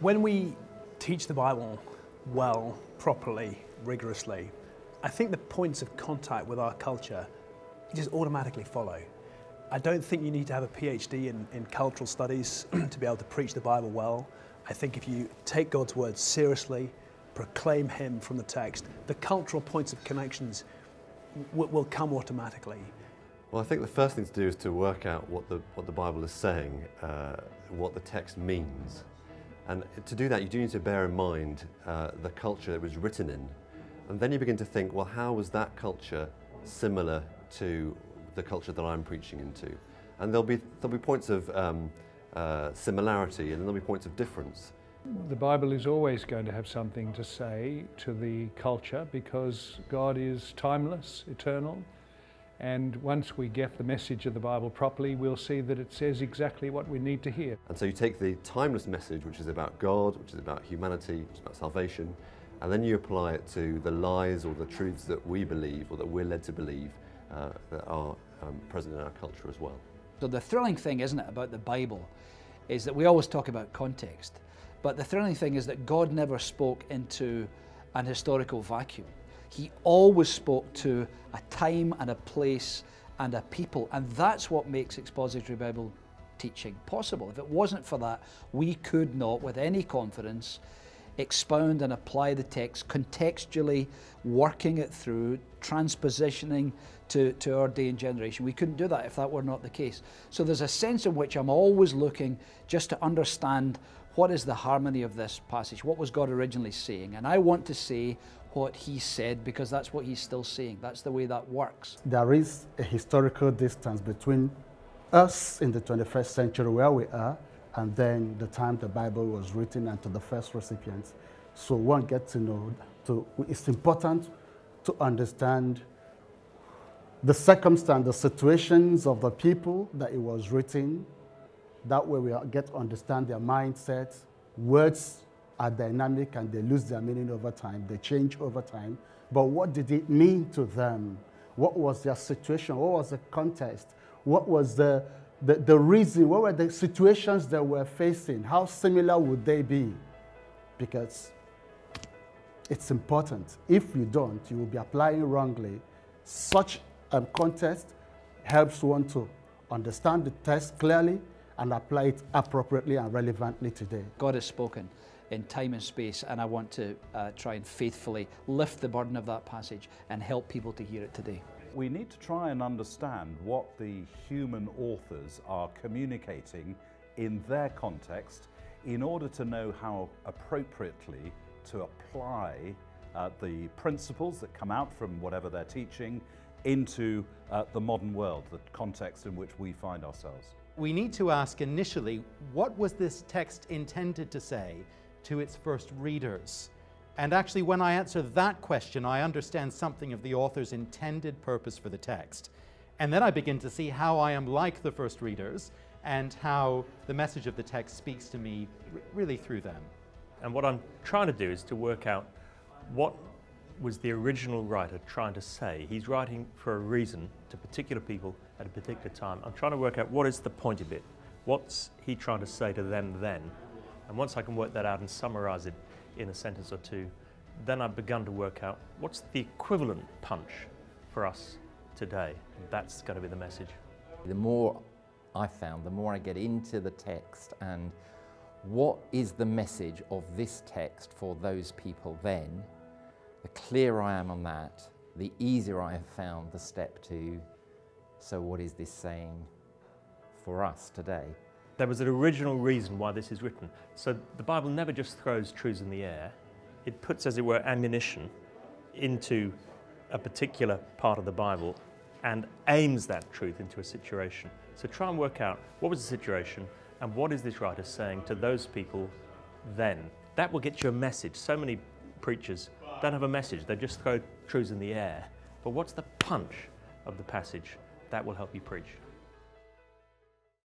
When we teach the Bible well, properly, rigorously, I think the points of contact with our culture just automatically follow. I don't think you need to have a PhD in cultural studies to be able to preach the Bible well. I think if you take God's word seriously, proclaim Him from the text, the cultural points of connections will come automatically. Well, I think the first thing to do is to work out what the Bible is saying, what the text means. And to do that, you do need to bear in mind the culture it was written in. And then you begin to think, well, how was that culture similar to the culture that I'm preaching into? And there'll be points of similarity, and there'll be points of difference. The Bible is always going to have something to say to the culture because God is timeless, eternal. And once we get the message of the Bible properly, we'll see that it says exactly what we need to hear. And so you take the timeless message, which is about God, which is about humanity, which is about salvation, and then you apply it to the lies or the truths that we believe or that we're led to believe that are present in our culture as well. So the thrilling thing, isn't it, about the Bible is that we always talk about context, but the thrilling thing is that God never spoke into an historical vacuum. He always spoke to a time and a place and a people, and that's what makes expository Bible teaching possible. If it wasn't for that, we could not, with any confidence, expound and apply the text contextually, working it through, transpositioning to our day and generation. We couldn't do that if that were not the case. So there's a sense in which I'm always looking just to understand what is the harmony of this passage, what was God originally saying, and I want to say what He said because that's what He's still saying. That's the way that works. There is a historical distance between us in the 21st century where we are and then the time the Bible was written and to the first recipients. So one gets to know, it's important to understand the circumstance, the situations of the people that it was written. That way we get to understand their mindset. Words are dynamic and they lose their meaning over time. They change over time. But what did it mean to them? What was their situation? What was the context? What was the reason? What were the situations they were facing? How similar would they be? Because it's important. If you don't, you will be applying wrongly. Such context helps one to understand the text clearly and apply it appropriately and relevantly today. God has spoken in time and space, and I want to try and faithfully lift the burden of that passage and help people to hear it today. We need to try and understand what the human authors are communicating in their context in order to know how appropriately to apply the principles that come out from whatever they're teaching into the modern world, the context in which we find ourselves. We need to ask initially, what was this text intended to say to its first readers? And actually, when I answer that question, I understand something of the author's intended purpose for the text. And then I begin to see how I am like the first readers and how the message of the text speaks to me really through them. And what I'm trying to do is to work out what was the original writer trying to say. He's writing for a reason to particular people at a particular time. I'm trying to work out what is the point of it. What's he trying to say to them then? And once I can work that out and summarize it in a sentence or two, then I've begun to work out what's the equivalent punch for us today. That's going to be the message. The more I found, the more I get into the text and what is the message of this text for those people then, the clearer I am on that, the easier I have found the step to, so what is this saying for us today? There was an original reason why this is written. So the Bible never just throws truths in the air. It puts, as it were, ammunition into a particular part of the Bible and aims that truth into a situation. So try and work out what was the situation and what is this writer saying to those people then. That will get you a message. So many preachers don't have a message, they just throw truths in the air. But what's the punch of the passage? That will help you preach.